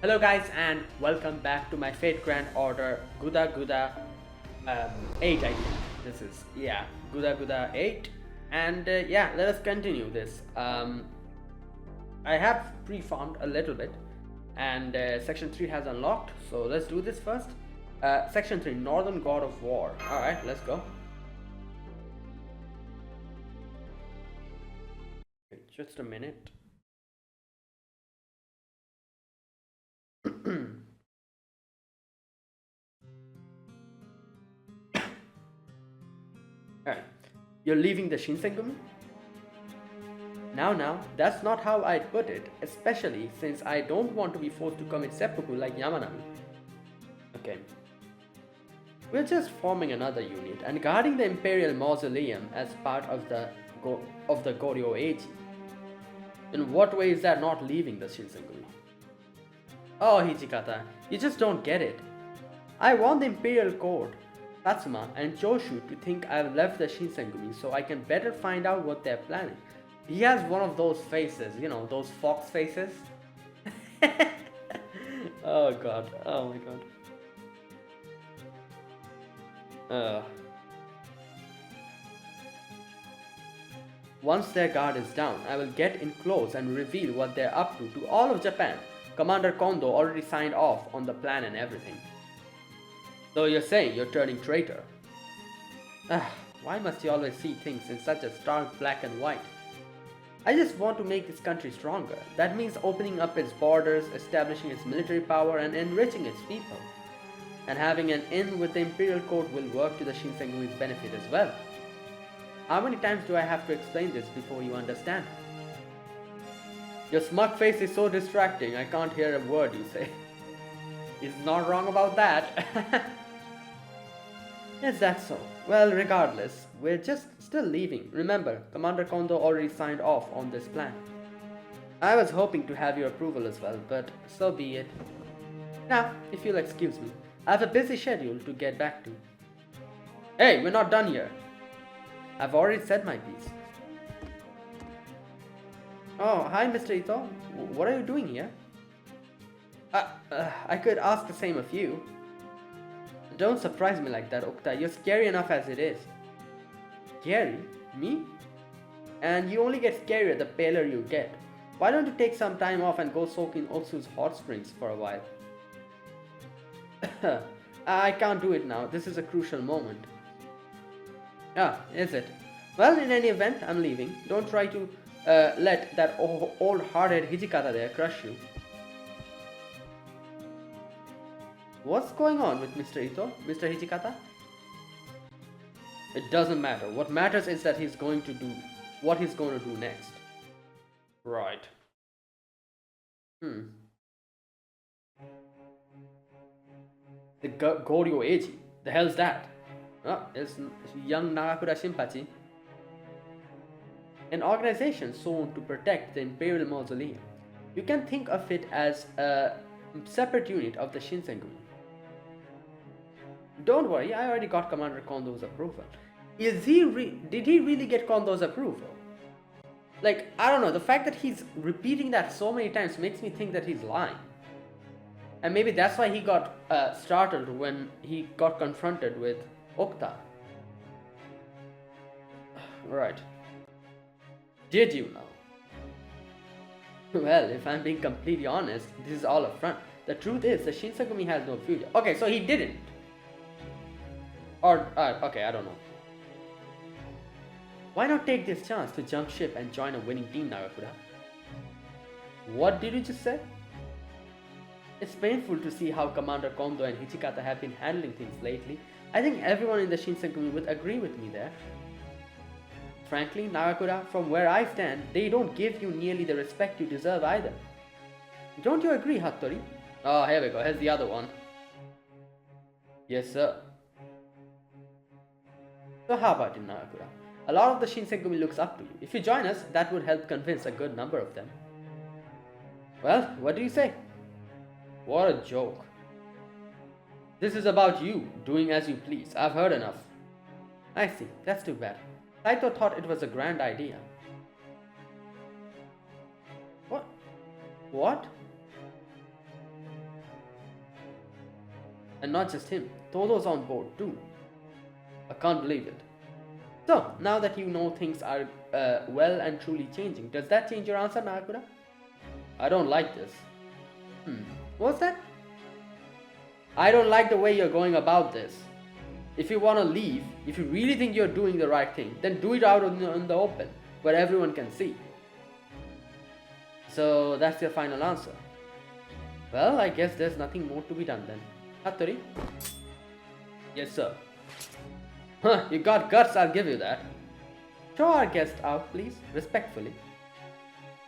Hello guys and welcome back to my Fate Grand Order Guda 8 I think this is. Yeah, Guda 8 and yeah, let us continue this. I have pre-farmed a little bit and section 3 has unlocked, so let's do this first. Section 3, Northern God of War. Alright, let's go. Just a minute. Alright, you're leaving the Shinsengumi? Now, that's not how I'd put it, especially since I don't want to be forced to commit seppuku like Yamanami. Okay. We're just forming another unit and guarding the Imperial Mausoleum as part of the Goryoukaku. In what way is that not leaving the Shinsengumi? Oh, Hijikata, you just don't get it. I want the Imperial Court, Tatsuma and Choshu to think I've left the Shinsengumi so I can better find out what they're planning. He has one of those faces, you know, those fox faces. Oh god, oh my god. Once their guard is down, I will get in close and reveal what they're up to all of Japan. Commander Kondo already signed off on the plan and everything. So you're saying you're turning traitor? Why must you always see things in such a stark black and white? I just want to make this country stronger. That means opening up its borders, establishing its military power and enriching its people. And having an in with the Imperial Court will work to the Shinsengumi's benefit as well. How many times do I have to explain this before you understand? Your smug face is so distracting, I can't hear a word you say. He's not wrong about that. Is that so? Well, regardless, we're just still leaving. Remember, Commander Kondo already signed off on this plan. I was hoping to have your approval as well, but so be it. Now, if you'll excuse me, I have a busy schedule to get back to. Hey, we're not done here. I've already said my piece. Oh, hi Mr. Itou. What are you doing here? I could ask the same of you. Don't surprise me like that, Okta. You're scary enough as it is. Scary? Me? And you only get scarier the paler you get. Why don't you take some time off and go soak in Otsu's hot springs for a while? I can't do it now. This is a crucial moment. Ah, is it? Well, in any event, I'm leaving. Don't try to let that old-hearted Hijikata there crush you. What's going on with Mr. Itou, Mr. Hijikata? It doesn't matter. What matters is that he's going to do what he's going to do next. Right. The Goryoukaku. The hell's that? Oh, it's young Nagakura Shinpachi. An organization sworn to protect the Imperial Mausoleum. You can think of it as a separate unit of the Shinsengumi. Don't worry, I already got Commander Kondo's approval. Did he really get Kondo's approval? Like, I don't know, the fact that he's repeating that so many times makes me think that he's lying. And maybe that's why he got startled when he got confronted with Okta. Right. Did you know? Well, if I'm being completely honest, this is all a front. The truth is, the Shinsengumi has no future. Okay, so he didn't. Or, okay, I don't know. Why not take this chance to jump ship and join a winning team, Nagakura? What did you just say? It's painful to see how Commander Kondo and Hijikata have been handling things lately. I think everyone in the Shinsengumi would agree with me there. Frankly, Nagakura, from where I stand, they don't give you nearly the respect you deserve either. Don't you agree, Hattori? Oh, here we go. Here's the other one. Yes, sir. So how about it, Nagakura? A lot of the Shinsengumi looks up to you. If you join us, that would help convince a good number of them. Well, what do you say? What a joke. This is about you, doing as you please. I've heard enough. I see. That's too bad. Saito thought it was a grand idea. What? And not just him, Todo's on board too. I can't believe it. So, now that you know things are well and truly changing, does that change your answer, Nakura? I don't like this. What's that? I don't like the way you're going about this. If you want to leave, if you really think you're doing the right thing, then do it out in the open, where everyone can see. So that's your final answer. Well, I guess there's nothing more to be done then. Hattori? Yes, sir. Huh, you got guts, I'll give you that. Show our guest out, please, respectfully.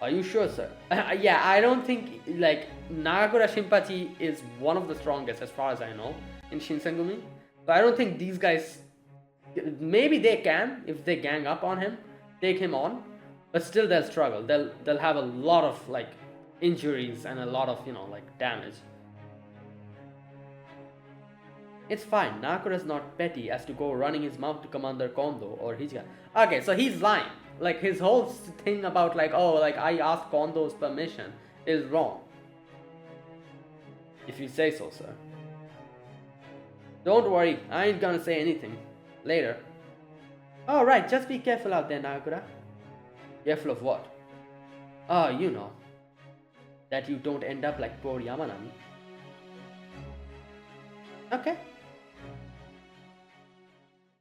Are you sure, sir? Yeah, I don't think, like, Nagakura Shinpachi is one of the strongest as far as I know in Shinsengumi. So I don't think these guys, maybe they can, if they gang up on him, take him on, but still they'll struggle. They'll have a lot of, like, injuries and a lot of, like, damage. It's fine, Nakura's not petty as to go running his mouth to Commander Kondo or Hichika. Okay, so he's lying. Like, his whole thing about, like, oh, like, I asked Kondo's permission is wrong. If you say so, sir. Don't worry, I ain't gonna say anything. Later. Alright, just be careful out there, Nakura. Careful of what? Oh, you know. That you don't end up like poor Yamanami. Okay.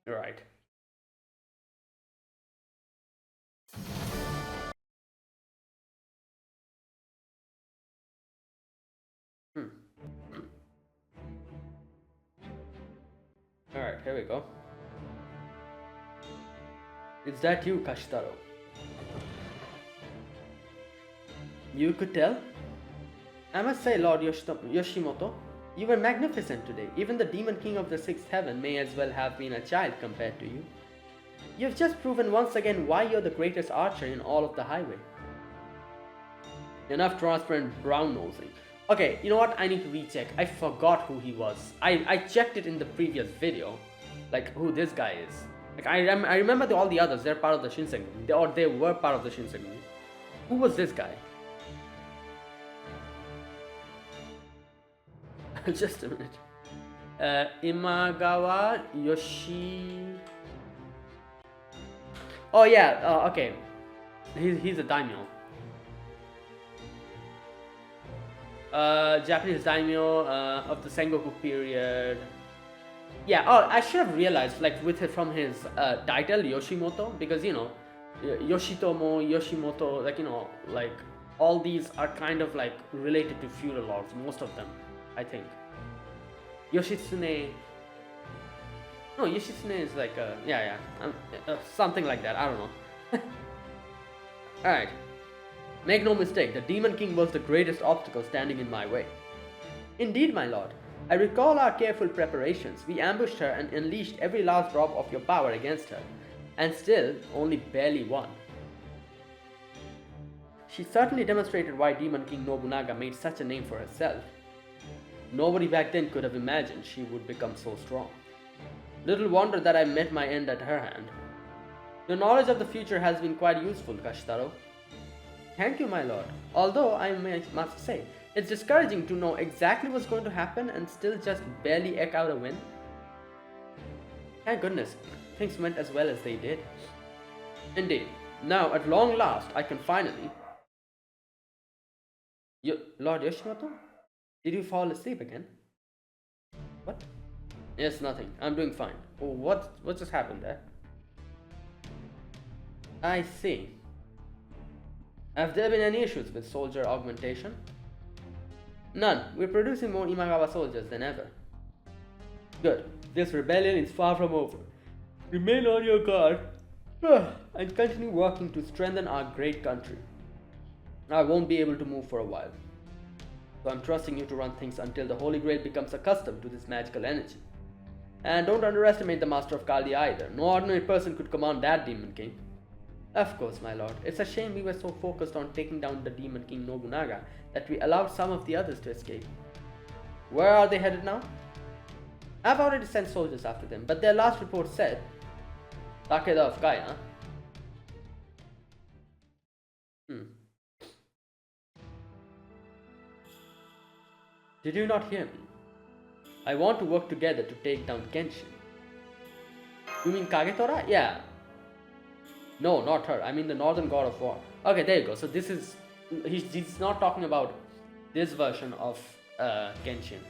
Right. Alright, here we go. Is that you, Kashitaro? You could tell? I must say, Lord Yoshimoto, you were magnificent today. Even the Demon King of the Sixth Heaven may as well have been a child compared to you. You've just proven once again why you're the greatest archer in all of the highway. Enough transparent brown nosing. Okay, you know what? I need to recheck. I forgot who he was. I checked it in the previous video, like who this guy is. Like I remember all the others. They're part of the Shinsengumi, or they were part of the Shinsengumi. Who was this guy? Just a minute. Imagawa Yoshi. Oh yeah. Okay. He's a daimyo. Japanese daimyo of the Sengoku period. Yeah, oh, I should have realized, like, from his title, Yoshimoto, because, Yoshitomo, Yoshimoto, like, like, all these are kind of, like, related to feudal lords, most of them, I think. Yoshitsune, no, Yoshitsune is like, something like that, I don't know. Alright. Make no mistake, the Demon King was the greatest obstacle standing in my way. Indeed, my lord. I recall our careful preparations. We ambushed her and unleashed every last drop of your power against her, and still only barely won. She certainly demonstrated why Demon King Nobunaga made such a name for herself. Nobody back then could have imagined she would become so strong. Little wonder that I met my end at her hand. Your knowledge of the future has been quite useful, Kashitaro. Thank you, my lord. Although I must say, it's discouraging to know exactly what's going to happen and still just barely eke out a win. Thank goodness, things went as well as they did. Indeed. Now, at long last, I can finally... Lord Yoshimoto? Did you fall asleep again? What? Yes, nothing. I'm doing fine. Oh, what just happened there? I see. Have there been any issues with soldier augmentation? None. We're producing more Imagawa soldiers than ever. Good. This rebellion is far from over. Remain on your guard and continue working to strengthen our great country. I won't be able to move for a while, so I'm trusting you to run things until the Holy Grail becomes accustomed to this magical energy. And don't underestimate the Master of Kali either. No ordinary person could command that Demon King. Of course, my lord. It's a shame we were so focused on taking down the Demon King Nobunaga that we allowed some of the others to escape. Where are they headed now? I've already sent soldiers after them, but their last report said... Takeda of Kaya. Did you not hear me? I want to work together to take down Kenshin. You mean Kagetora? Yeah. No, not her. I mean the Northern God of War. Okay, there you go. So this is... He's not talking about this version of Kenshin.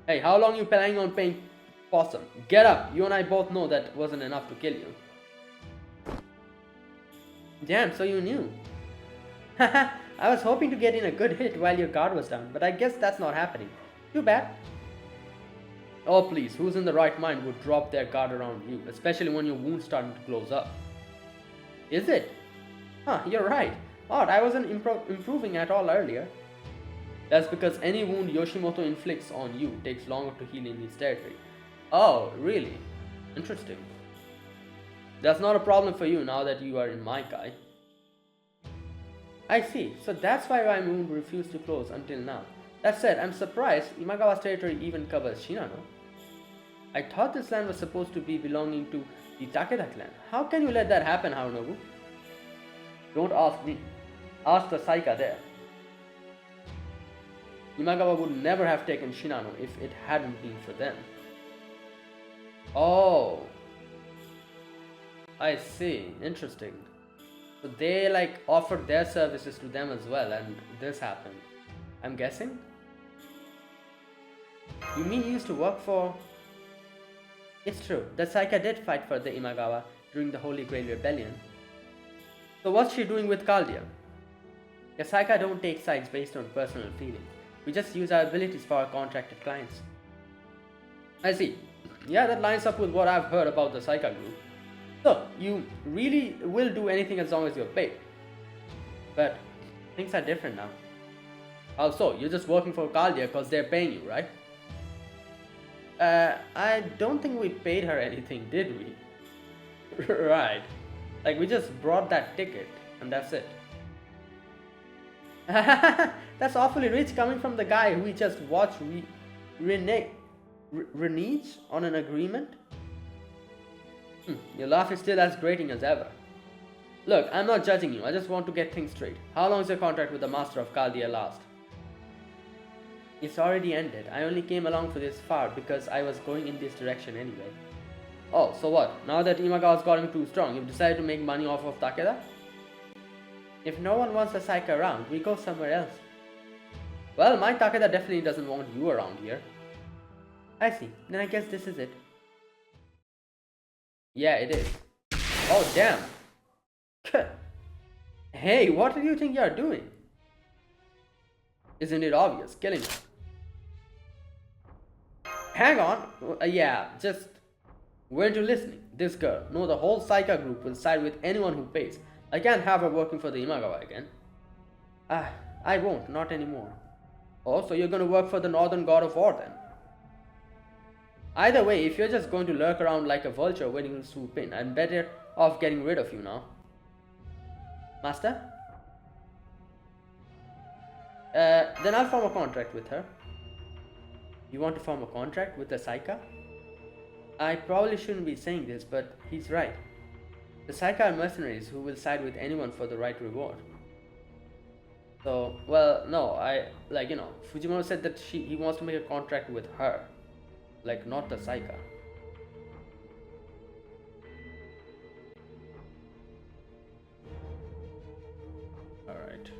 Hey, how long you planning on paying possum? Get up! You and I both know that wasn't enough to kill you. Damn, so you knew. Haha, I was hoping to get in a good hit while your guard was down, but I guess that's not happening. Too bad. Oh please, who's in the right mind would drop their guard around you, especially when your wound's starting to close up? Is it? Huh, you're right. Odd, I wasn't improving at all earlier. That's because any wound Yoshimoto inflicts on you takes longer to heal in his territory. Oh, really? Interesting. That's not a problem for you now that you are in my Kai. I see, so that's why my wound refused to close until now. That said, I'm surprised Imagawa's territory even covers Shinano. I thought this land was supposed to be belonging to the Takeda clan. How can you let that happen, Harunobu? Don't ask me. Ask the Saika there. Imagawa would never have taken Shinano if it hadn't been for them. Oh. I see. Interesting. So they like offered their services to them as well and this happened. I'm guessing? You mean you used to work for... It's true. The Saika did fight for the Imagawa during the Holy Grail Rebellion. So what's she doing with Caldia? The Saika don't take sides based on personal feelings. We just use our abilities for our contracted clients. I see. Yeah, that lines up with what I've heard about the Saika group. So, you really will do anything as long as you're paid. But, things are different now. Also, you're just working for Caldia because they're paying you, right? I don't think we paid her anything, did we? Right. Like, we just brought that ticket, and that's it. That's awfully rich coming from the guy who we just watched renege on an agreement. Your laugh is still as grating as ever. Look, I'm not judging you, I just want to get things straight. How long is your contract with the Master of Caldia last? It's already ended. I only came along for this far because I was going in this direction anyway. Oh, so what? Now that Imagawa's gotten too strong, you've decided to make money off of Takeda? If no one wants the Saika around, we go somewhere else. Well, my Takeda definitely doesn't want you around here. I see. Then I guess this is it. Yeah, it is. Oh, damn. Hey, what do you think you're doing? Isn't it obvious? Killing her. Hang on. Yeah, just weren't you listening? This girl, no, the whole Saika group will side with anyone who pays. I can't have her working for the Imagawa again. I won't, not anymore. Oh, so you're gonna work for the Northern God of War then? Either way, if you're just going to lurk around like a vulture waiting to swoop in, I'm better off getting rid of you now. Master? Then I'll form a contract with her. You want to form a contract with the Saika? I probably shouldn't be saying this, but he's right. The Saika are mercenaries who will side with anyone for the right reward. So, well, no, Fujimoto said that he wants to make a contract with her. Like, not the Saika. Alright.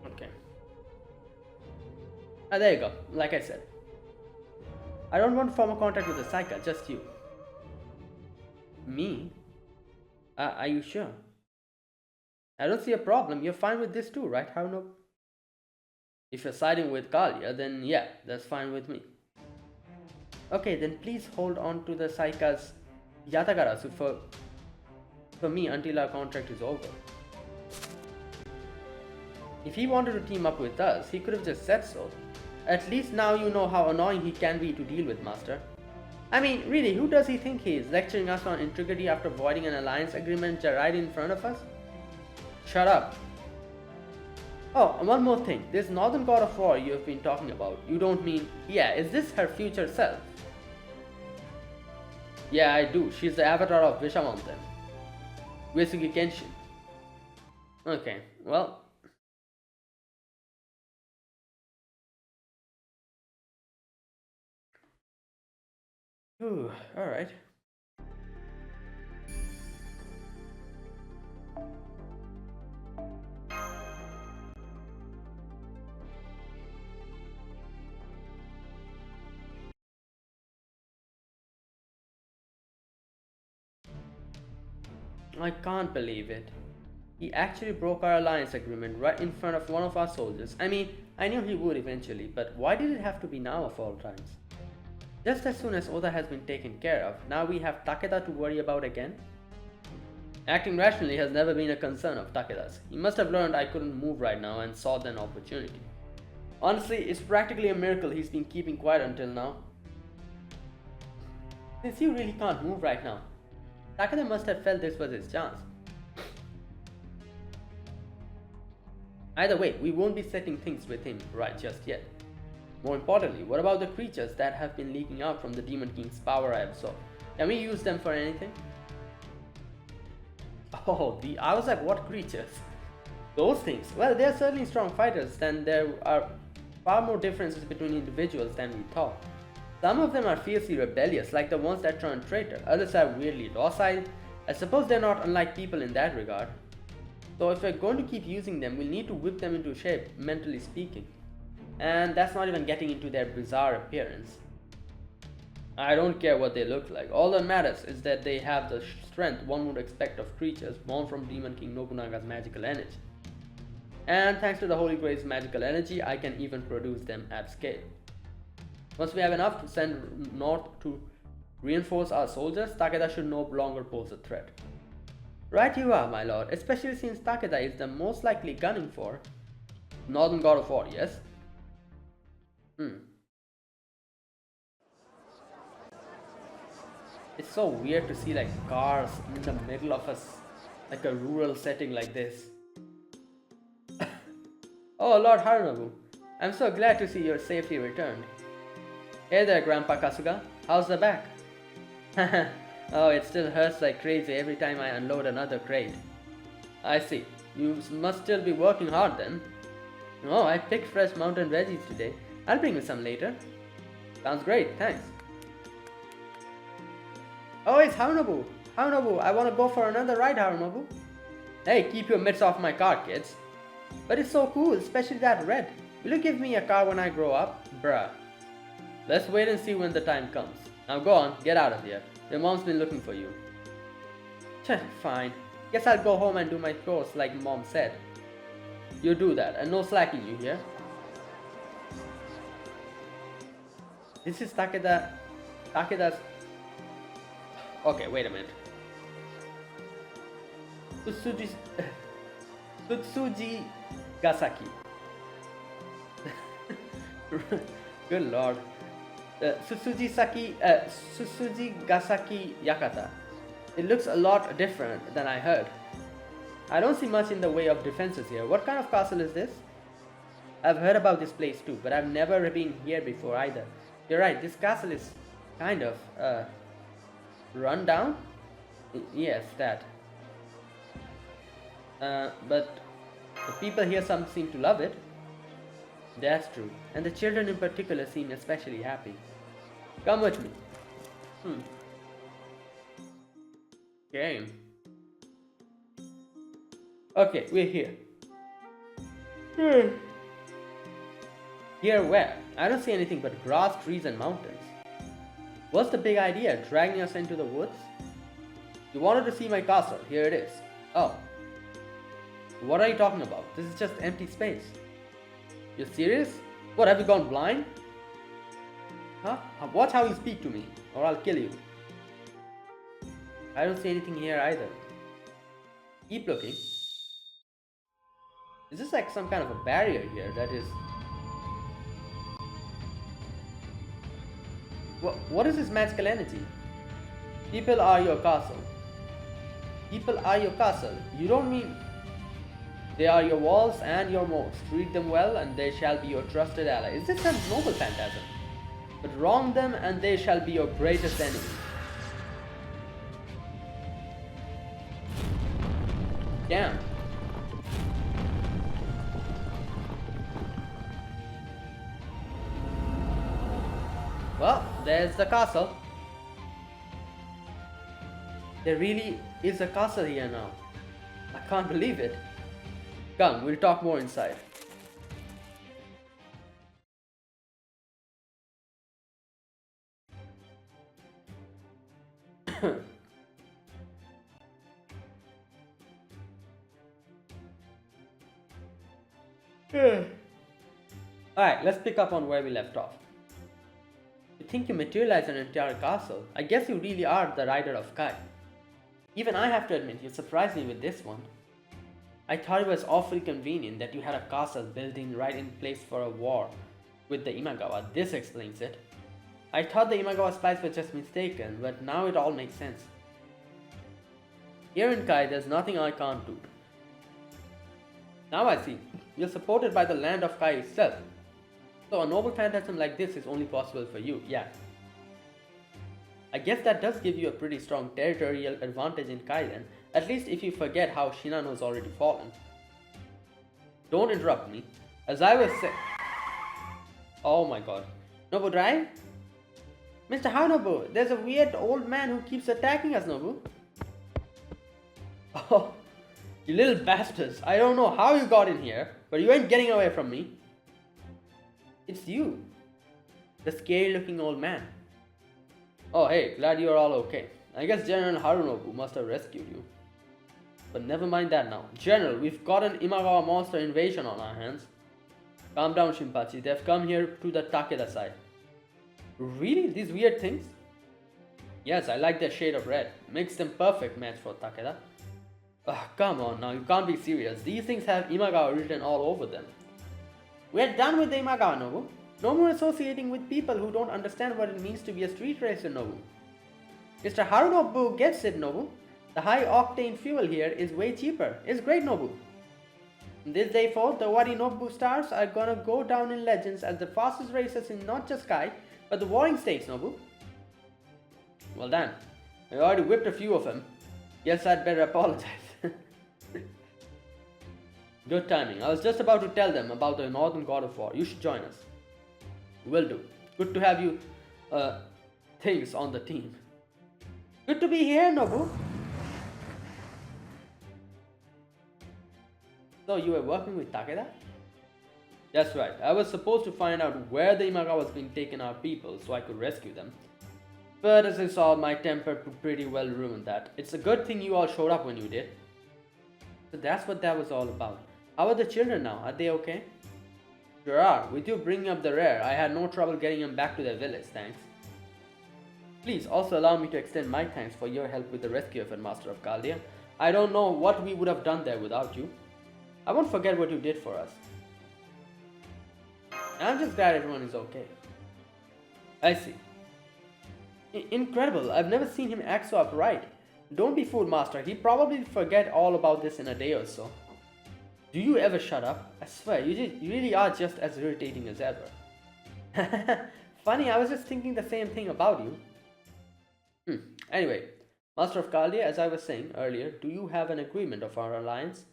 Okay. There you go. Like I said. I don't want to form a contract with the Saika, just you. Me? Are you sure? I don't see a problem. You're fine with this too, right, Harunobu? If you're siding with Kalia, then yeah, that's fine with me. Okay, then please hold on to the Saika's Yatagarasu for me until our contract is over. If he wanted to team up with us, he could have just said so. At least now you know how annoying he can be to deal with, Master. I mean, really, who does he think he is, lecturing us on integrity after voiding an alliance agreement right in front of us? Shut up. Oh, and one more thing. This Northern God of War you've been talking about, you don't mean... Yeah, is this her future self? Yeah, I do. She's the avatar of Bishamon then. Uesugi Kenshin. Okay, Well, alright. I can't believe it. He actually broke our alliance agreement right in front of one of our soldiers. I mean, I knew he would eventually, but why did it have to be now of all times? Just as soon as Oda has been taken care of, now we have Takeda to worry about again? Acting rationally has never been a concern of Takeda's. He must have learned I couldn't move right now and saw an opportunity. Honestly, it's practically a miracle he's been keeping quiet until now. Since you really can't move right now, Takeda must have felt this was his chance. Either way, we won't be setting things with him right just yet. More importantly, what about the creatures that have been leaking out from the Demon King's power I absorbed? Can we use them for anything? Oh, I was like, what creatures? Those things? Well, they are certainly strong fighters, and there are far more differences between individuals than we thought. Some of them are fiercely rebellious, like the ones that turn traitor. Others are weirdly docile. I suppose they're not unlike people in that regard. So if we're going to keep using them, we'll need to whip them into shape, mentally speaking. And that's not even getting into their bizarre appearance. I don't care what they look like. All that matters is that they have the strength one would expect of creatures born from Demon King Nobunaga's magical energy. And thanks to the Holy Grail's magical energy, I can even produce them at scale. Once we have enough to send north to reinforce our soldiers, Takeda should no longer pose a threat. Right you are, my lord, especially since Takeda is the most likely gunning for Northern God of War, yes? It's so weird to see like cars in the middle of like a rural setting like this. Oh, Lord Harunobu, I'm so glad to see you're safely returned. Hey there, Grandpa Kasuga. How's the back? Oh, it still hurts like crazy every time I unload another crate. I see. You must still be working hard then. Oh, I picked fresh mountain veggies today. I'll bring you some later. Sounds great, thanks. Oh, it's Harunobu. Harunobu, I want to go for another ride, Harunobu. Hey, keep your mitts off my car, kids. But it's so cool, especially that red. Will you give me a car when I grow up? Bruh. Let's wait and see when the time comes. Now go on, get out of here. Your mom's been looking for you. Fine. Guess I'll go home and do my chores like mom said. You do that, and no slacking, you hear? This is Takeda's... Okay, wait a minute. Tsutsuji Gasaki. Good lord. Tsutsuji Gasaki Yakata. It looks a lot different than I heard. I don't see much in the way of defenses here. What kind of castle is this? I've heard about this place too, but I've never been here before either. You're right, this castle is kind of run down? Yes, that. But the people here some seem to love it. That's true, and the children in particular seem especially happy. Come with me. Okay. Okay, we're here. Here where? I don't see anything but grass, trees and mountains. What's the big idea, dragging us into the woods? You wanted to see my castle, here it is. Oh. What are you talking about? This is just empty space. You're serious? What, have you gone blind? Huh? Watch how you speak to me, or I'll kill you. I don't see anything here either. Keep looking. Is this like some kind of a barrier here that is... What is this magical energy? People are your castle. People are your castle. You don't mean... They are your walls and your moats. Treat them well and they shall be your trusted ally. Is this some noble phantasm? But wrong them and they shall be your greatest enemy. Damn. Well, there's the castle. There really is a castle here now. I can't believe it. Come, we'll talk more inside. Alright, let's pick up on where we left off. You think you materialize an entire castle? I guess you really are the rider of Kai. Even I have to admit, you surprised me with this one. I thought it was awfully convenient that you had a castle built in right in place for a war with the Imagawa. This explains it. I thought the Imagawa spies were just mistaken, but now it all makes sense. Here in Kai, there's nothing I can't do. Now I see. You're supported by the land of Kai itself. So a noble phantasm like this is only possible for you, yeah. I guess that does give you a pretty strong territorial advantage in Kai then, at least if you forget how Shinano's already fallen. Don't interrupt me. As I was saying... Oh my god. Nobu drive? Mr. Hanobu, there's a weird old man who keeps attacking us, Nobu. Oh, you little bastards. I don't know how you got in here, but you ain't getting away from me. It's you. The scary looking old man. Oh hey, glad you're all okay. I guess General Harunobu must have rescued you. But never mind that now. General, we've got an Imagawa monster invasion on our hands. Calm down, Shinpachi. They've come here to the Takeda side. Really? These weird things? Yes, I like their shade of red. Makes them perfect match for Takeda. Come on now, you can't be serious. These things have Imagawa written all over them. We're done with the Imagawa, Nobu. No more associating with people who don't understand what it means to be a street racer, Nobu. Mr. Harunobu gets it, Nobu. The high-octane fuel here is way cheaper. It's great, Nobu. This day forth, the Warinobu stars are gonna go down in legends as the fastest racers in not just Kai, but the Warring States, Nobu. Well done. I already whipped a few of them. Guess I'd better apologize. Good timing. I was just about to tell them about the Northern God of War. You should join us. Will do. Good to have you, things on the team. Good to be here, Nobu. So you were working with Takeda? That's right. I was supposed to find out where the Imagawa was being taken our people so I could rescue them. But as I saw, my temper pretty well ruined that. It's a good thing you all showed up when you did. So that's what that was all about. How are the children now? Are they okay? Sure are. With you bringing up the rear, I had no trouble getting them back to their village, thanks. Please also allow me to extend my thanks for your help with the rescue of Master of Chaldea. I don't know what we would have done there without you. I won't forget what you did for us. I'm just glad everyone is okay. I see. Incredible. I've never seen him act so upright. Don't be fooled, Master. He'll probably forget all about this in a day or so. Do you ever shut up? I swear, you really are just as irritating as ever. Funny, I was just thinking the same thing about you. Anyway, Master of Chaldea, as I was saying earlier, do you have an agreement of our alliance?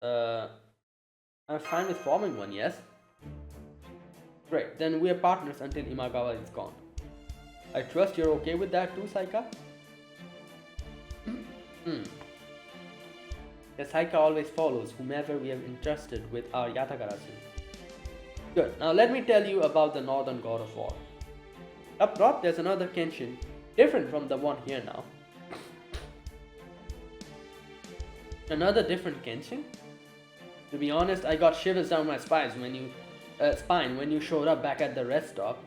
I'm fine with forming one, yes? Great, then we're partners until Imagawa is gone. I trust you're okay with that too, Saika? The Saika always follows whomever we have entrusted with our Yatagarasu. Good, now let me tell you about the Northern God of War. Up top, there's another Kenshin, different from the one here now. Another different Kenshin? To be honest, I got shivers down my spine when you showed up back at the rest stop.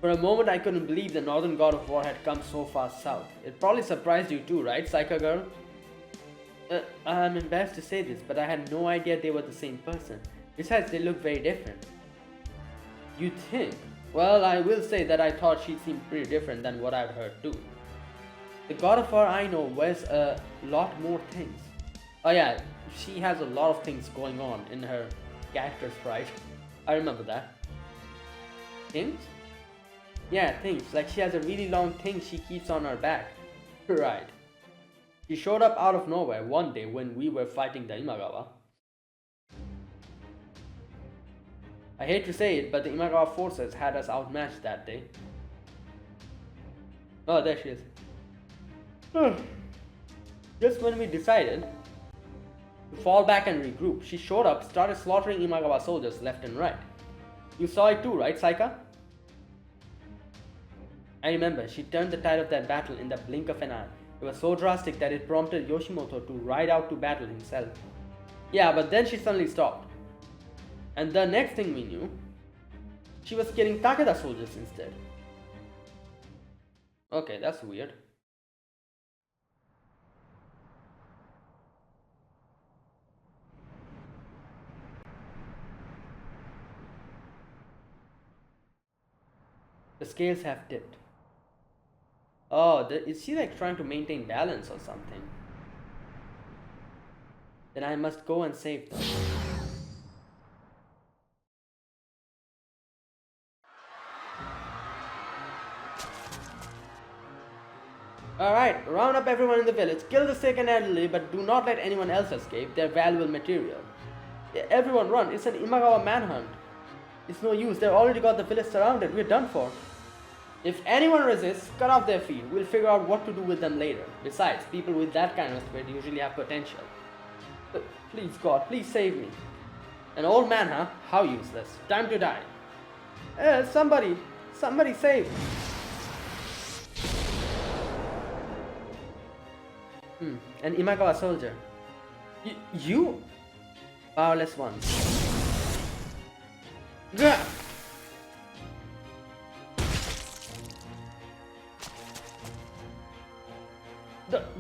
For a moment, I couldn't believe the Northern God of War had come so far south. It probably surprised you too, right, Saika girl? I'm embarrassed to say this, but I had no idea they were the same person. Besides, they look very different. You think? Well, I will say that I thought she seemed pretty different than what I've heard too. The God of War I know wears a lot more things. Oh yeah, she has a lot of things going on in her character sprite. I remember that. Things? Yeah, things. Like she has a really long thing she keeps on her back. Right. She showed up out of nowhere one day when we were fighting the Imagawa. I hate to say it, but the Imagawa forces had us outmatched that day. Oh, there she is. Just when we decided to fall back and regroup, she showed up, started slaughtering Imagawa soldiers left and right. You saw it too, right, Saika? I remember, she turned the tide of that battle in the blink of an eye. It was so drastic that it prompted Yoshimoto to ride out to battle himself. Yeah, but then she suddenly stopped. And the next thing we knew, she was killing Takeda soldiers instead. Okay, that's weird. The scales have tipped. Oh, is she like trying to maintain balance or something? Then I must go and save them. Alright, round up everyone in the village, kill the sick and elderly, but do not let anyone else escape. They're valuable material. Everyone run, it's an Imagawa manhunt. It's no use, they've already got the village surrounded, we're done for. If anyone resists, cut off their feet. We'll figure out what to do with them later. Besides, people with that kind of spirit usually have potential. But please, God, please save me. An old man, huh? How useless. Time to die. Somebody save. An Imagawa soldier. You? Powerless ones. Gah!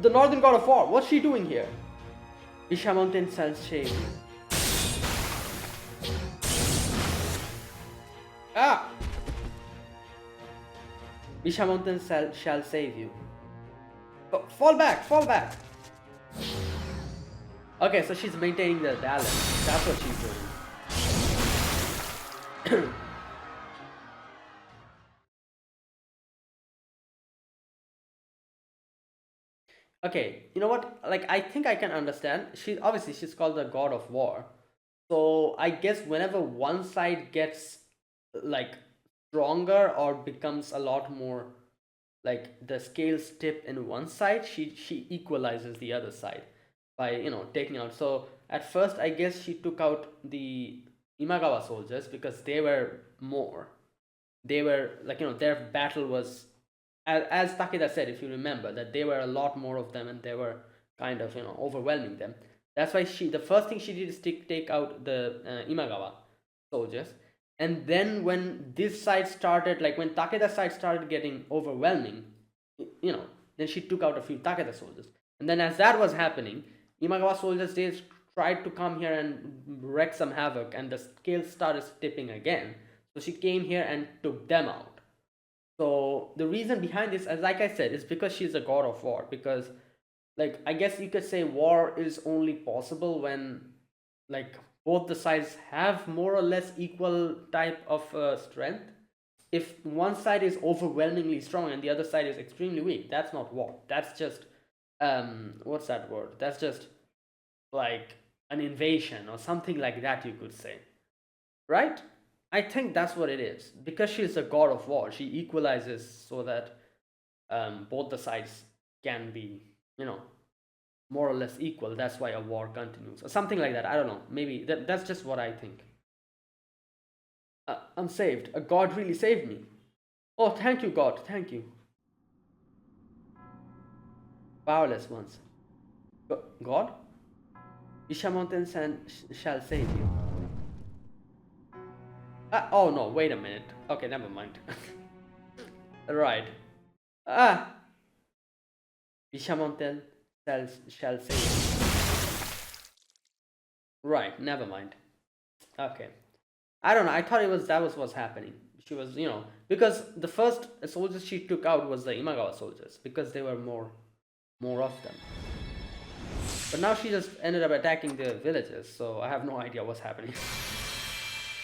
The Northern God of War, what's she doing here? Isha Mountain shall save you. Ah! Isha Mountain shall save you. Oh, fall back, fall back! Okay, so she's maintaining the balance. That's what she's doing. Okay, you know what? Like, I think I can understand. She's called the God of War. So I guess whenever one side gets like stronger or becomes a lot more like the scales tip in one side, she equalizes the other side by taking out. So at first, I guess she took out the Imagawa soldiers because they were more. They were like their battle was as Takeda said, if you remember, that there were a lot more of them and they were kind of overwhelming them. That's why the first thing she did is take out the Imagawa soldiers, and then when this side started, like when Takeda's side started getting overwhelming, then she took out a few Takeda soldiers, and then as that was happening, Imagawa soldiers they tried to come here and wreak some havoc, and the scales started tipping again. So she came here and took them out. So the reason behind this, as like I said, is because she's a god of war. Because, like, I guess you could say war is only possible when, like, both the sides have more or less equal type of strength. If one side is overwhelmingly strong and the other side is extremely weak, that's not war. That's just what's that word? That's just like an invasion or something like that, you could say, right? I think that's what it is. Because she's a god of war, she equalizes so that both the sides can be, more or less equal. That's why a war continues, or something like that. I don't know. Maybe that's just what I think. I'm saved. A god really saved me. Oh, thank you, God. Thank you. Powerless ones. God? Isha Mountain shall save you. Oh no, wait a minute. Okay, never mind. Right. Ah! Bishamontel shall save. Right, never mind. Okay. I don't know. I thought that was what's happening. She was, because the first soldiers she took out was the Imagawa soldiers because there were more of them. But now she just ended up attacking the villages, so I have no idea what's happening.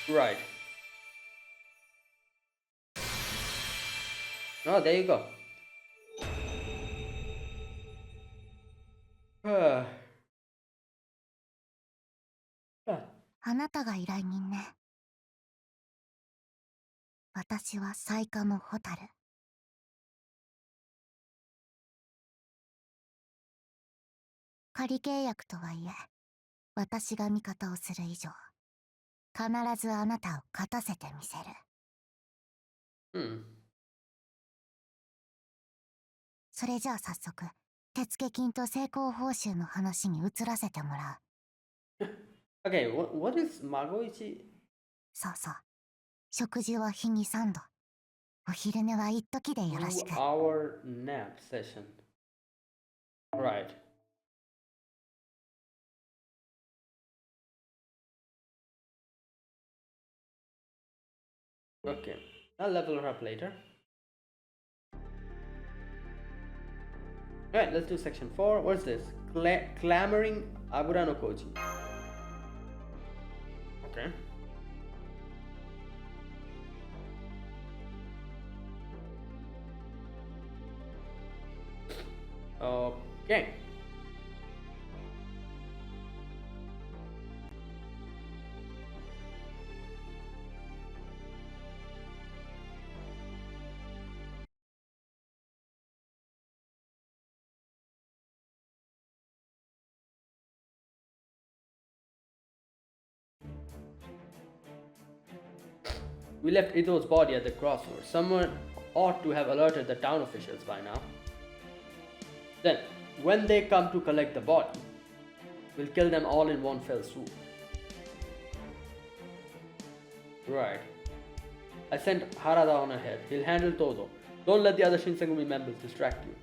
Right. Oh, there you go. あなたが依頼人ね。私はサイカモホタル。仮契約とはいえ、私が味方をする以上、必ずあなたを勝たせてみせる。それじゃあ早速、手付金と成功報酬の話に移らせてもらう。Okay, what is Magoichi? そうそう。食事は日に3度。お昼寝は一時でよろしく。 2-hour nap session. Right. Okay, I'll level her up later. Alright, let's do section 4. What's this? Clamoring Agura no Koji. Okay. Okay. We left Itou's body at the crossroads. Someone ought to have alerted the town officials by now. Then, when they come to collect the body, we'll kill them all in one fell swoop. Right. I sent Harada on ahead. He'll handle Todo. Don't let the other Shinsengumi members distract you.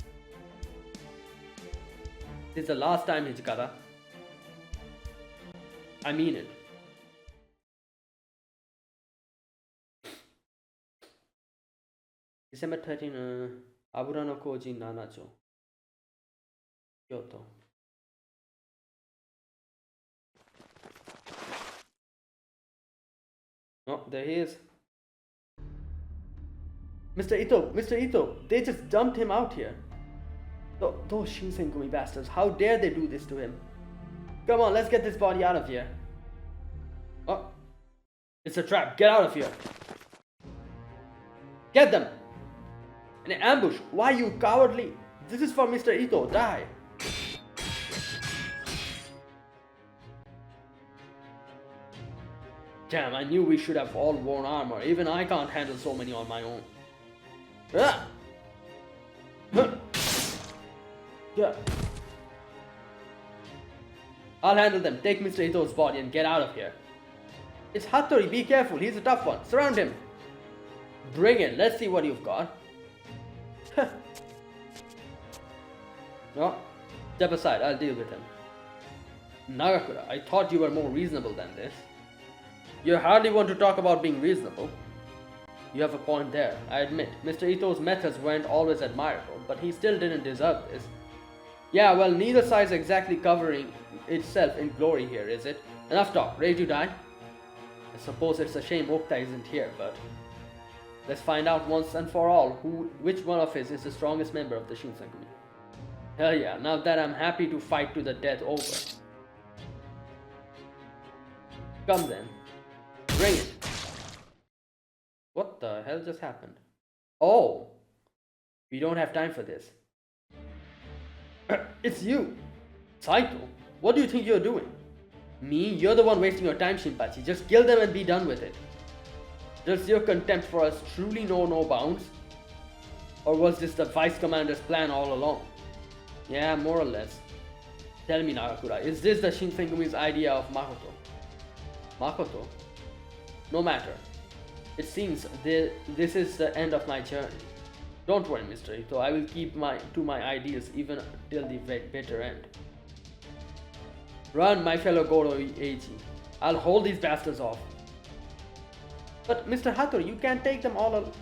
This is the last time, Hijikata. I mean it. December 13, Abura no Koji Nanacho. Kyoto. Oh, there he is. Mr. Itou, they just dumped him out here. Those Shinsengumi bastards, how dare they do this to him? Come on, let's get this body out of here. Oh, it's a trap, get out of here. Get them! An ambush, why you cowardly? This is for Mr. Itou, die. Damn, I knew we should have all worn armor. Even I can't handle so many on my own. Ah! Yeah. I'll handle them. Take Mr. Itou's body and get out of here. It's Hattori, be careful. He's a tough one. Surround him. Bring it. Let's see what you've got. No. Step aside. I'll deal with him. Nagakura, I thought you were more reasonable than this. You hardly want to talk about being reasonable. You have a point there, I admit. Mr. Itou's methods weren't always admirable, but he still didn't deserve this. Yeah, well, neither side's exactly covering itself in glory here, is it? Enough talk. Ready to die? I suppose it's a shame Okta isn't here, but let's find out once and for all which one of us is the strongest member of the Shinsengumi. Hell yeah, now that I'm happy to fight to the death over. Come then. Bring it. What the hell just happened? Oh! We don't have time for this. It's you! Saito, what do you think you're doing? Me? You're the one wasting your time, Shinpachi. Just kill them and be done with it. Does your contempt for us truly know no bounds? Or was this the Vice Commander's plan all along? Yeah, more or less. Tell me, Nagakura, is this the Shinsengumi's idea of Makoto? Makoto? No matter. It seems this is the end of my journey. Don't worry, Mr. Itou, I will keep to my ideals even till the bitter end. Run, my fellow Goryoukaku. I'll hold these bastards off. But Mr. Hattori, you can't take them all.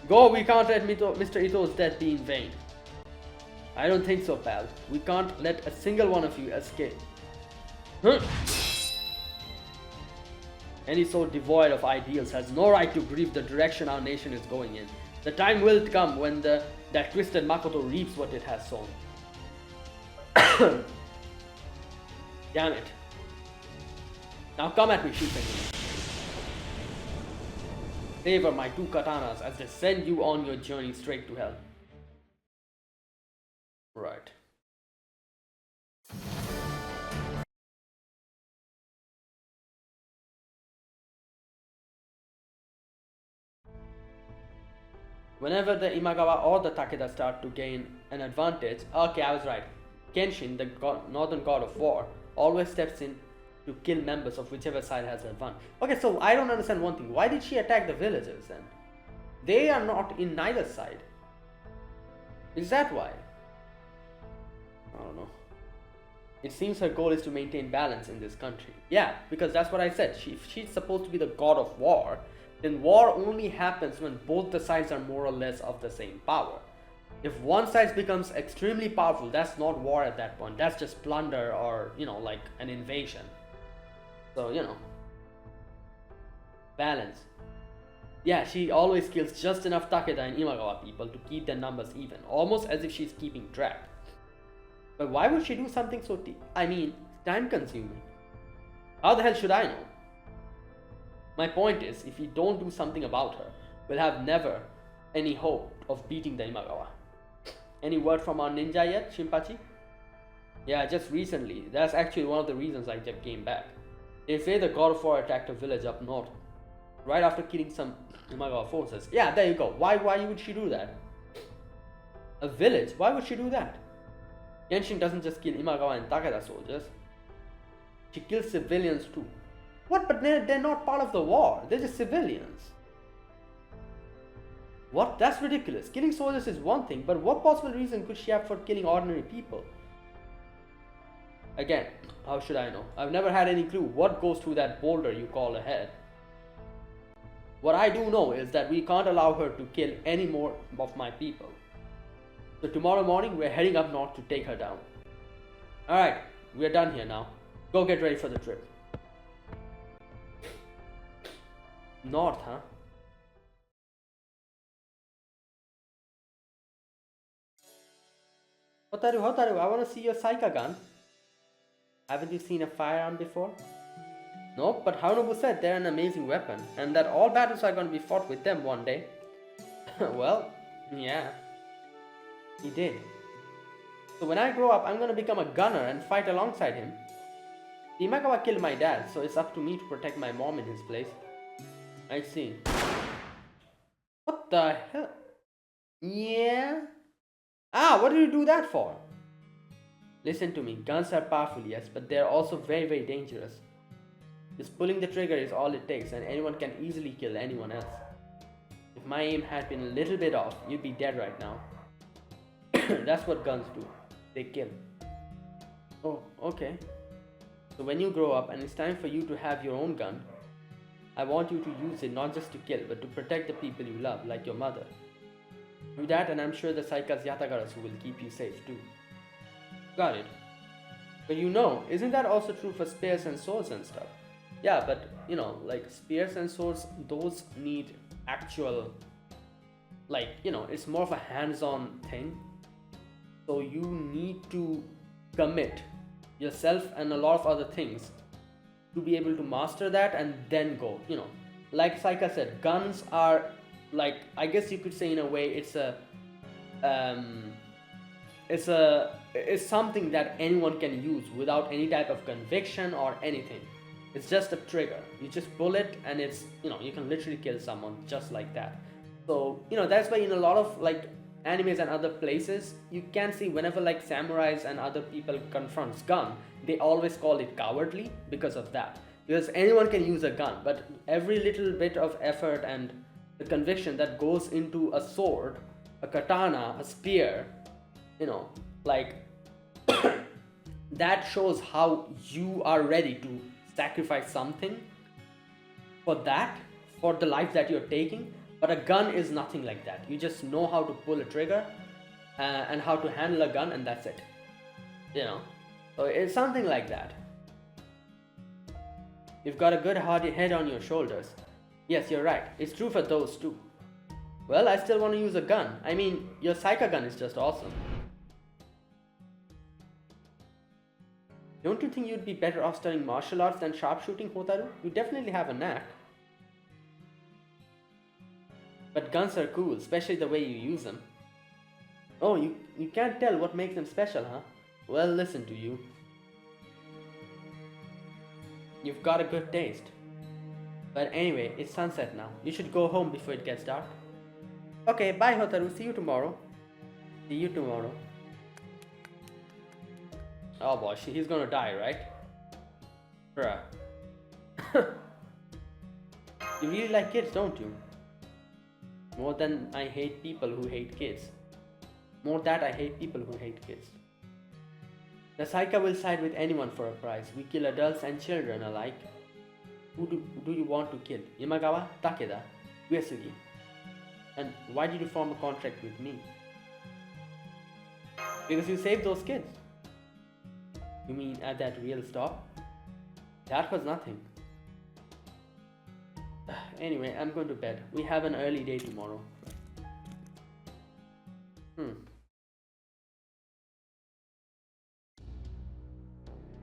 Go, we can't let Mr. Itou's death be in vain. I don't think so, pal. We can't let a single one of you escape. Any soul devoid of ideals has no right to grieve the direction our nation is going in. The time will come when that twisted Makoto reaps what it has sown. Damn it. Now come at me, Shinsengumi. Favor my 2 katanas as they send you on your journey straight to hell. Right. Whenever the Imagawa or the Takeda start to gain an advantage, okay, I was right. Kenshin, the northern god of war, always steps in to kill members of whichever side has the advantage. Okay, so I don't understand one thing. Why did she attack the villagers then? They are not in neither side. Is that why? I don't know. It seems her goal is to maintain balance in this country. Yeah, because that's what I said. If she's supposed to be the god of war, then war only happens when both the sides are more or less of the same power. If one side becomes extremely powerful, that's not war at that point. That's just plunder or, like an invasion. So, balance. Yeah, she always kills just enough Takeda and Imagawa people to keep their numbers even, almost as if she's keeping track. But why would she do something so time consuming? How the hell should I know? My point is, if we don't do something about her, we'll have never any hope of beating the Imagawa. Any word from our ninja yet, Shinpachi? Yeah, just recently. That's actually one of the reasons I just came back. They say the god of war attacked a village up north, right after killing some Imagawa forces. Yeah, there you go. Why would she do that? A village? Why would she do that? Genshin doesn't just kill Imagawa and Takeda soldiers. She kills civilians too. What? But they're not part of the war. They're just civilians. What? That's ridiculous. Killing soldiers is one thing, but what possible reason could she have for killing ordinary people? Again, how should I know? I've never had any clue what goes through that boulder you call a head. What I do know is that we can't allow her to kill any more of my people. So tomorrow morning, we're heading up north to take her down. Alright, we're done here now. Go get ready for the trip. North, huh? Hotaru, I want to see your Saika gun. Haven't you seen a firearm before? Nope, but Harunobu said they're an amazing weapon, and that all battles are going to be fought with them one day. Well, yeah. He did. So when I grow up, I'm going to become a gunner and fight alongside him. Imagawa killed my dad, so it's up to me to protect my mom in his place. I see. What the hell? Yeah? What do you do that for? Listen to me, guns are powerful, yes, but they're also very, very dangerous. Just pulling the trigger is all it takes, and anyone can easily kill anyone else. If my aim had been a little bit off, you'd be dead right now. That's what guns do. They kill. Oh, okay. So when you grow up and it's time for you to have your own gun, I want you to use it not just to kill, but to protect the people you love, like your mother. Do that, and I'm sure the Saika's Yatagarasu will keep you safe too. Got it. But isn't that also true for spears and swords and stuff? Yeah, but like spears and swords, those need actual, it's more of a hands-on thing. So you need to commit yourself and a lot of other things to be able to master that and then go. Like Saika said, guns are I guess you could say in a way it's something that anyone can use without any type of conviction or anything. It's just a trigger. You just pull it and it's you can literally kill someone just like that. So that's why in a lot of animes and other places you can see whenever samurais and other people confronts gun, they always call it cowardly because of that. Because anyone can use a gun, but every little bit of effort and the conviction that goes into a sword, a katana, a spear, that shows how you are ready to sacrifice something for the life that you're taking. But a gun is nothing like that. You just know how to pull a trigger and how to handle a gun, and that's it. So it's something like that. You've got a good hardy head on your shoulders. Yes, you're right. It's true for those too. Well, I still want to use a gun. I mean, your Saika gun is just awesome. Don't you think you'd be better off studying martial arts than sharpshooting, Hotaru? You definitely have a knack. But guns are cool, especially the way you use them. Oh, you can't tell what makes them special, huh? Well, listen to you. You've got a good taste. But anyway, it's sunset now. You should go home before it gets dark. Okay, bye Hotaru. See you tomorrow. See you tomorrow. Oh boy, he's gonna die, right? Bruh. You really like kids, don't you? More than I hate people who hate kids. More that I hate people who hate kids. The Saika will side with anyone for a prize. We kill adults and children alike. Who do you want to kill? Imagawa? Takeda? Uesugi? And why did you form a contract with me? Because you saved those kids. You mean at that real stop? That was nothing. Anyway, I'm going to bed. We have an early day tomorrow.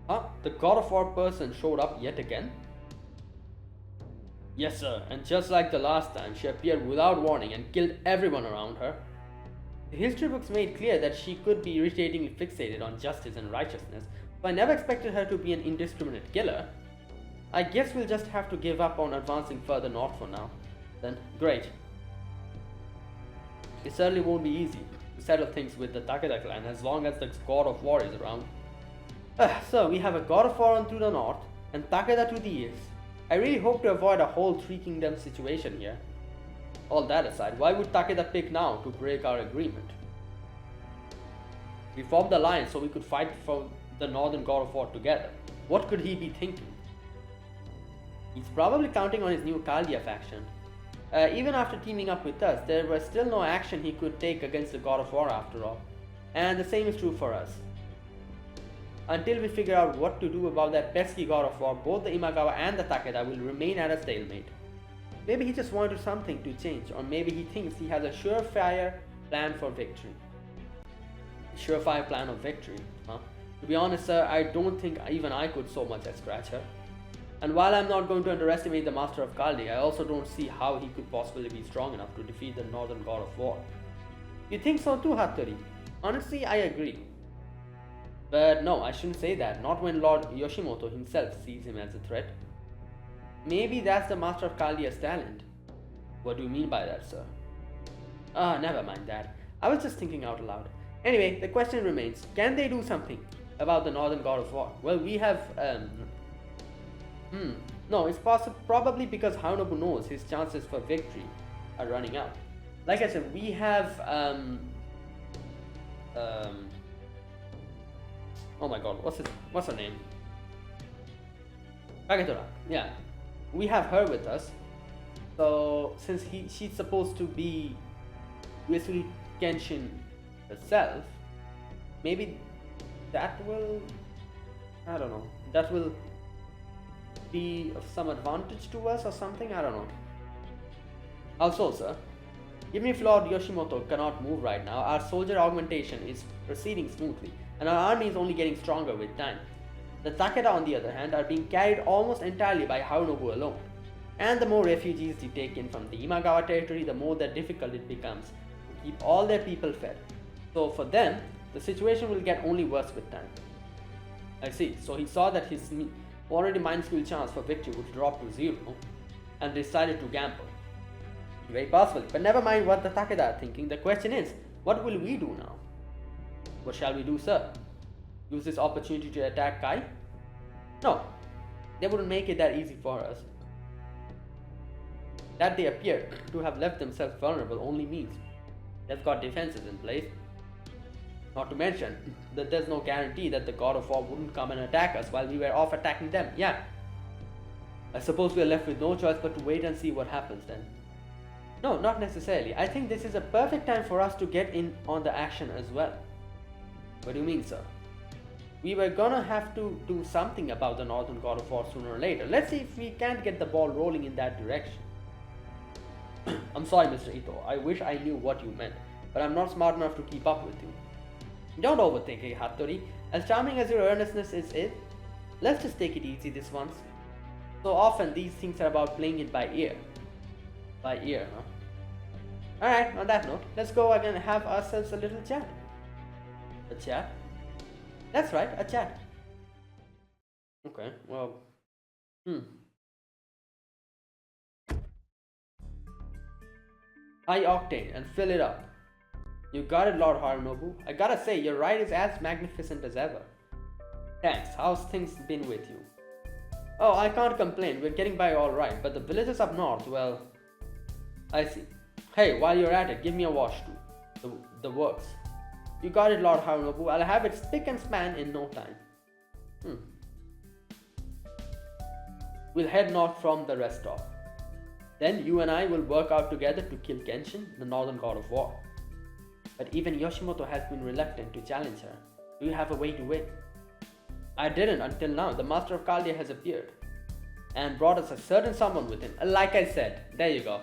Huh? The God of War person showed up yet again? Yes sir, and just like the last time, she appeared without warning and killed everyone around her. The history books made clear that she could be irritatingly fixated on justice and righteousness, so I never expected her to be an indiscriminate killer. I guess we'll just have to give up on advancing further north for now. Then, great. It certainly won't be easy to settle things with the Takeda clan as long as the God of War is around. So, we have a God of War to the north and Takeda to the east. I really hope to avoid a whole three kingdom situation here. All that aside, why would Takeda pick now to break our agreement? We formed the alliance so we could fight for the northern God of War together. What could he be thinking? He's probably counting on his new Kaldia faction. Even after teaming up with us, there was still no action he could take against the God of War after all. And the same is true for us. Until we figure out what to do about that pesky God of War, both the Imagawa and the Takeda will remain at a stalemate. Maybe he just wanted something to change, or maybe he thinks he has a surefire plan for victory. Surefire plan of victory, huh? To be honest, sir, I don't think even I could so much as scratch her. And while I'm not going to underestimate the Master of Kaldi, I also don't see how he could possibly be strong enough to defeat the Northern God of War. You think so too, Hattori? Honestly, I agree. But no, I shouldn't say that, not when Lord Yoshimoto himself sees him as a threat. Maybe that's the Master of Kaldia's talent. What do you mean by that, sir? Never mind that. I was just thinking out loud. Anyway, the question remains, can they do something about the Northern God of War? Well, we have, no, it's probably because Haonobu knows his chances for victory are running out. Like I said, we have, oh my god, what's her name? Kagetora, yeah. We have her with us. So, since she's supposed to be Uesui Kenshin herself, maybe that will, I don't know, that will be of some advantage to us or something, I don't know. Also, sir, even if Lord Yoshimoto cannot move right now, our soldier augmentation is proceeding smoothly, and our army is only getting stronger with time. The Takeda, on the other hand, are being carried almost entirely by Haonobu alone. And the more refugees they take in from the Imagawa territory, the more difficult it becomes to keep all their people fed. So for them, the situation will get only worse with time. I see, so he saw that his already minuscule chance for victory would drop to 0, and decided to gamble. Very possible, but never mind what the Takeda are thinking. The question is, what will we do now? What shall we do, sir? Use this opportunity to attack Kai? No, they wouldn't make it that easy for us. That they appear to have left themselves vulnerable only means they've got defenses in place. Not to mention that there's no guarantee that the God of War wouldn't come and attack us while we were off attacking them. Yeah, I suppose we're left with no choice but to wait and see what happens then. No, not necessarily. I think this is a perfect time for us to get in on the action as well. What do you mean, sir? We were gonna have to do something about the Northern God of War sooner or later. Let's see if we can't get the ball rolling in that direction. I'm sorry, Mr. Itou. I wish I knew what you meant, but I'm not smart enough to keep up with you. Don't overthink it, Hattori. As charming as your earnestness is, let's just take it easy this once. So often these things are about playing it by ear. By ear, huh? Alright, on that note, let's go again and have ourselves a little chat. A chat? That's right, a chat. Okay, well. High octane and fill it up. You got it, Lord Harunobu. I gotta say, your ride is as magnificent as ever. Thanks, how's things been with you? Oh, I can't complain, we're getting by alright, but the villages up north, well... I see. Hey, while you're at it, give me a wash too. The works. You got it, Lord Harunobu. I'll have it spick and span in no time. We'll head north from the rest stop. Then you and I will work out together to kill Genshin, the northern god of war. But even Yoshimoto has been reluctant to challenge her. Do you have a way to win? I didn't until now. The Master of Caldia has appeared and brought us a certain someone with him. Like I said, there you go.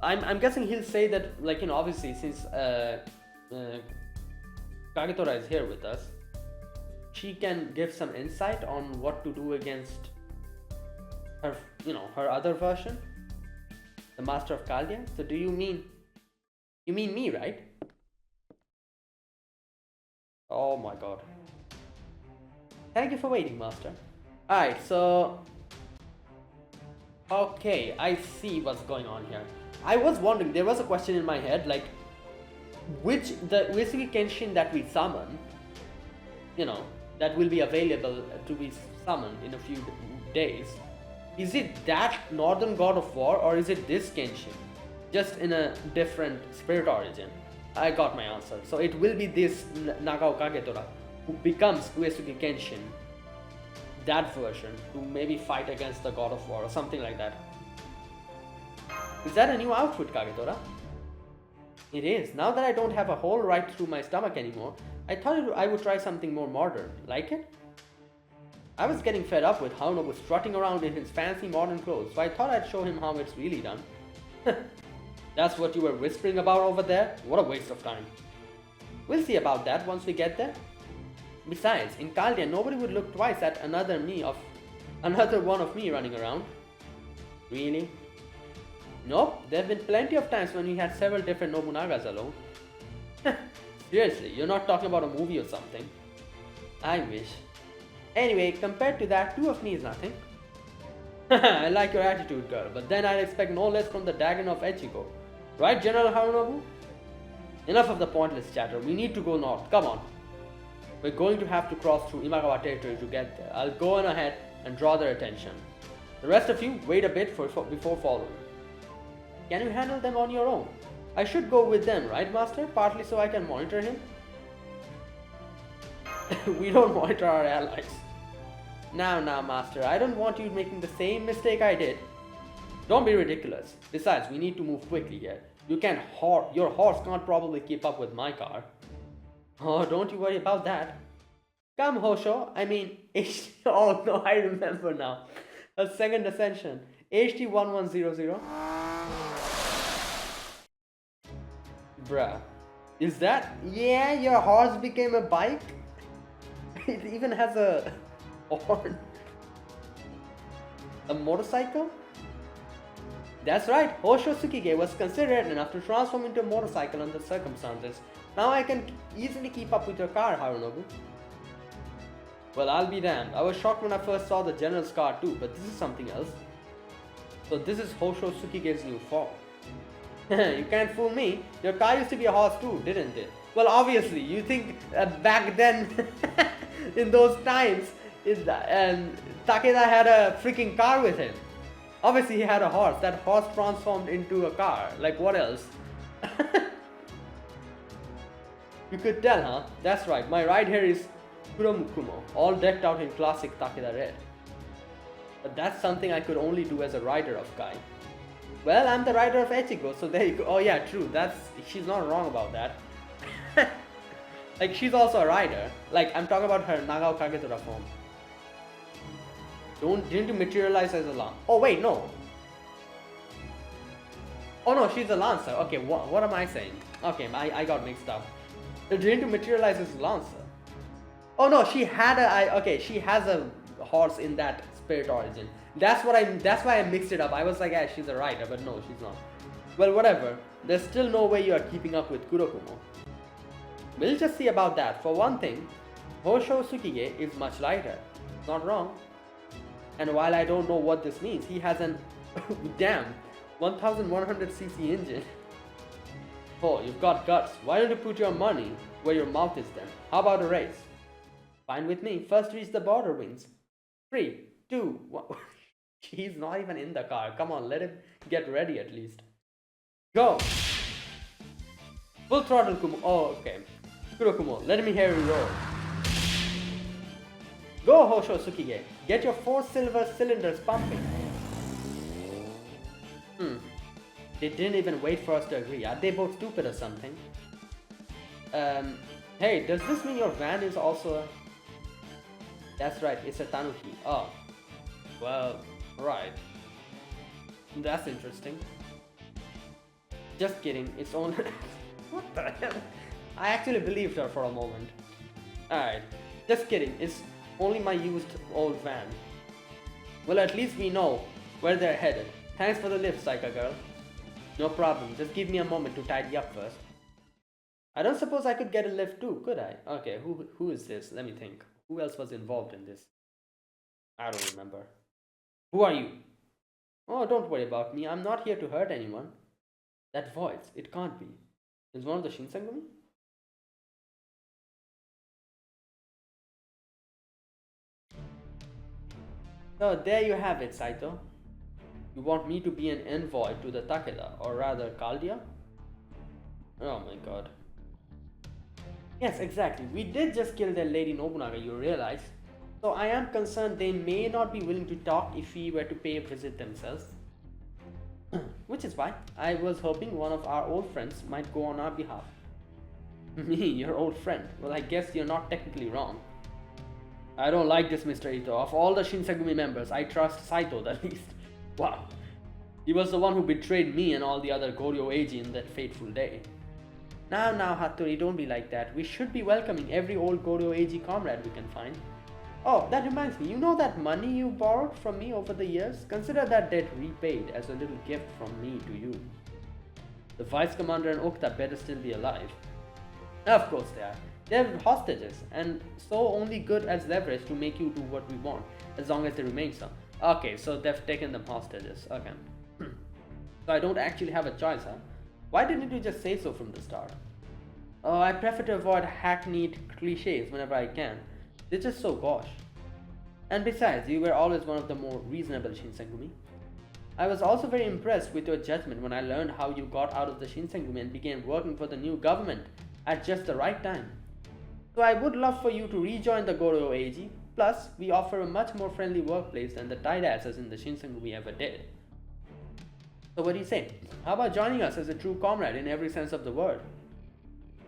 I'm guessing he'll say that, like, you know, obviously since Kagetora is here with us, she can give some insight on what to do against her, you know, her other version, the Master of Caldia. So do you mean me, right? Oh my god. Thank you for waiting, Master. Alright, so... Okay, I see what's going on here. I was wondering, there was a question in my head, like, the Uesugi Kenshin that we summon, you know, that will be available to be summoned in a few days, is it that Northern God of War, or is it this Kenshin? Just in a different spirit origin? I got my answer. So it will be this Nagao Kagetora, who becomes Uesugi Kenshin, that version, to maybe fight against the God of War or something like that. Is that a new outfit, Kagetora? It is. Now that I don't have a hole right through my stomach anymore, I thought I would try something more modern. Like it? I was getting fed up with Harunobu strutting around in his fancy modern clothes, so I thought I'd show him how it's really done. That's what you were whispering about over there? What a waste of time. We'll see about that once we get there. Besides, in Caldia, nobody would look twice at another one of me running around. Really? Nope, there have been plenty of times when we had several different Nobunagas alone. Seriously, you're not talking about a movie or something. I wish. Anyway, compared to that, two of me is nothing. I like your attitude, girl, but then I'd expect no less from the Dagon of Echigo. Right, General Harunobu? Enough of the pointless chatter. We need to go north. Come on. We're going to have to cross through Imagawa territory to get there. I'll go on ahead and draw their attention. The rest of you, wait a bit before following. Can you handle them on your own? I should go with them, right, Master? Partly so I can monitor him? We don't monitor our allies. Now, Master, I don't want you making the same mistake I did. Don't be ridiculous. Besides, we need to move quickly here. Your horse can't probably keep up with my car. Oh, don't you worry about that. Come, Hosho. I mean, oh no, I remember now. A second ascension. HT1100. Bruh. Is that? Yeah, your horse became a bike? It even has a horn. A motorcycle? That's right, Hosho Tsukige was considerate enough to transform into a motorcycle under circumstances. Now I can easily keep up with your car, Harunobu. Well, I'll be damned. I was shocked when I first saw the general's car too, but this is something else. So this is Hosho Tsukige's new form. You can't fool me. Your car used to be a horse too, didn't it? Well, obviously, you think back then, in those times, Takeda had a freaking car with him. Obviously, he had a horse. That horse transformed into a car. Like, what else? You could tell, huh? That's right. My ride here is Kuromukumo, all decked out in classic Takeda red. But that's something I could only do as a rider of Kai. Well, I'm the rider of Echigo, so there you go. Oh yeah, true. She's not wrong about that. Like, she's also a rider. Like, I'm talking about her Nagao Kagetora form. Didn't you materialize as a Lancer? Oh wait, no. Oh no, she's a Lancer. Okay, what am I saying? Okay, I got mixed up. Didn't you materialize as a Lancer? Oh no, she has a horse in that spirit origin. That's why I mixed it up. I was like, yeah, she's a writer, but no, she's not. Well, whatever. There's still no way you are keeping up with Kurokumo. We'll just see about that. For one thing, Hosho Tsukige is much lighter. Not wrong. And while I don't know what this means, he has an damn 1100cc engine. Oh, you've got guts. Why don't you put your money where your mouth is then? How about a race? Fine with me. First reach the border wins. 3, 2, 1. He's not even in the car. Come on, let him get ready at least. Go! Full throttle, Kumo. Oh, okay. Kurokumo, let me hear you roar. Go, Hosho Tsukige. Get your 4 silver cylinders pumping. They didn't even wait for us to agree. Are they both stupid or something? Hey, does this mean your van is also a... That's right, it's a tanuki. Oh. Well, right. That's interesting. Just kidding, it's only... What the hell? I actually believed her for a moment. Alright, just kidding, it's only my used old van. Well, at least we know where they're headed. Thanks for the lift, Psycha girl. No problem, just give me a moment to tidy up first. I don't suppose I could get a lift too, could I? Okay, who is this? Let me think. Who else was involved in this? I don't remember. Who are you? Oh, don't worry about me. I'm not here to hurt anyone. That voice, it can't be. Is one of the Shinsengumi? So there you have it, Saito. You want me to be an envoy to the Takeda, or rather Kaldia? Oh my god. Yes, exactly. We did just kill their Lady Nobunaga, you realize. So I am concerned they may not be willing to talk if we were to pay a visit themselves. Which is why I was hoping one of our old friends might go on our behalf. Me, your old friend? Well, I guess you're not technically wrong. I don't like this, Mr. Itou. Of all the Shinsengumi members, I trust Saito the least. Wow. He was the one who betrayed me and all the other Goryo Eiji in that fateful day. Now, Hattori, don't be like that. We should be welcoming every old Goryo Eiji comrade we can find. Oh, that reminds me, you know that money you borrowed from me over the years? Consider that debt repaid as a little gift from me to you. The Vice Commander and Okta better still be alive. Of course they are. They're hostages, and so only good as leverage to make you do what we want, as long as they remain so. Okay, so they've taken them hostages. Okay. So I don't actually have a choice, huh? Why didn't you just say so from the start? Oh, I prefer to avoid hackneyed cliches whenever I can. They're just so gauche. And besides, you were always one of the more reasonable Shinsengumi. I was also very impressed with your judgment when I learned how you got out of the Shinsengumi and began working for the new government at just the right time. So I would love for you to rejoin the Goryo Eiji. Plus, we offer a much more friendly workplace than the tight asses in the Shinsengumi ever did. So what do you say? How about joining us as a true comrade in every sense of the word?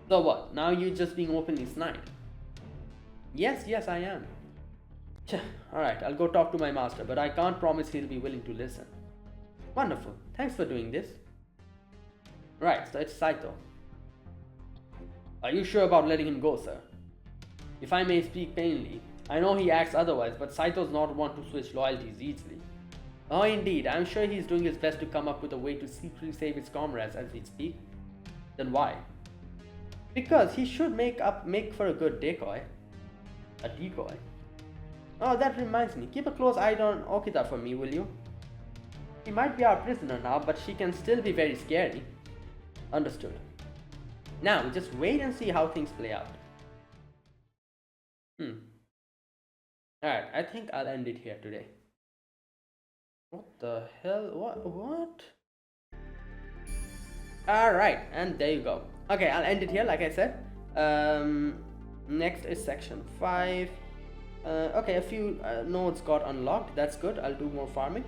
So what? Now you're just being openly snide? Yes, I am. Alright, I'll go talk to my master, but I can't promise he'll be willing to listen. Wonderful. Thanks for doing this. Right, so it's Saito. Are you sure about letting him go, sir? If I may speak plainly, I know he acts otherwise, but Saito's not one to switch loyalties easily. Oh, indeed. I'm sure he's doing his best to come up with a way to secretly save his comrades as we speak. Then why? Because he should make for a good decoy. A decoy? Oh, that reminds me. Keep a close eye on Okita for me, will you? She might be our prisoner now, but she can still be very scary. Understood. Now, just wait and see how things play out. Alright, I think I'll end it here today. What the hell? What? Alright, and there you go. Okay, I'll end it here, like I said. Next is section 5. Okay, a few nodes got unlocked. That's good. I'll do more farming.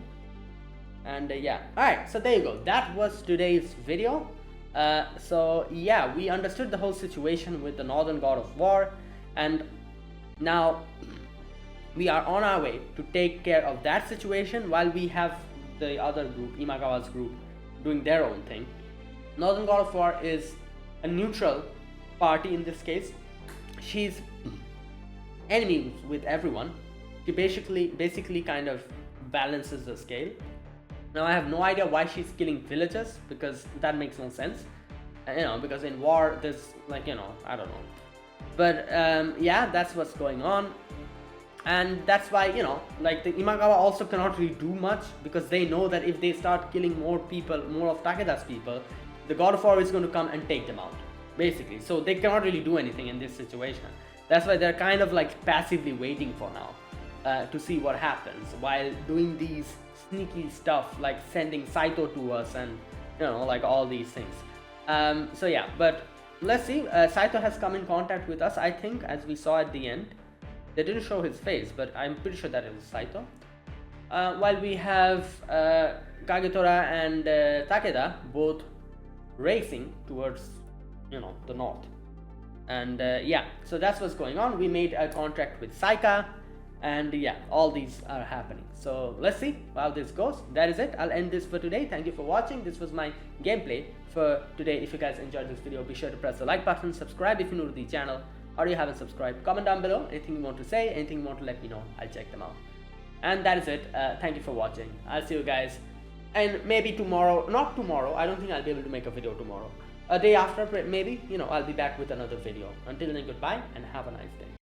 And yeah. Alright, so there you go. That was today's video. So yeah, we understood the whole situation with the Northern God of War. And now we are on our way to take care of that situation while we have the other group, Imagawa's group, doing their own thing. Northern God of War is a neutral party in this case. She's enemies with everyone, She basically kind of balances the scale. Now I have no idea why she's killing villagers, because that makes no sense. Because in war there's like, I don't know. But yeah, that's what's going on. And that's why, like the Imagawa also cannot really do much, because they know that if they start killing more people, more of Takeda's people, the God of War is going to come and take them out, basically. So they cannot really do anything in this situation. That's why they're kind of like passively waiting for now, to see what happens, while doing these sneaky stuff like sending Saito to us and like all these things. So yeah, but let's see. Saito has come in contact with us, I think, as we saw at the end. They didn't show his face, but I'm pretty sure that it was Saito. While we have Kagetora and Takeda both racing towards the north. And yeah, so that's what's going on. We made a contract with Saika, and yeah, all these are happening. So let's see how this goes. That is it. I'll end this for today. Thank you for watching. This was my gameplay for today. If you guys enjoyed this video, be sure to press the like button, subscribe if you're new to the channel, or you haven't subscribed. Comment down below anything you want to say, anything you want to let me know. I'll check them out. And that is it. Thank you for watching. I'll see you guys, and maybe tomorrow, not tomorrow, I don't think I'll be able to make a video tomorrow. A day after, maybe, I'll be back with another video. Until then, goodbye and have a nice day.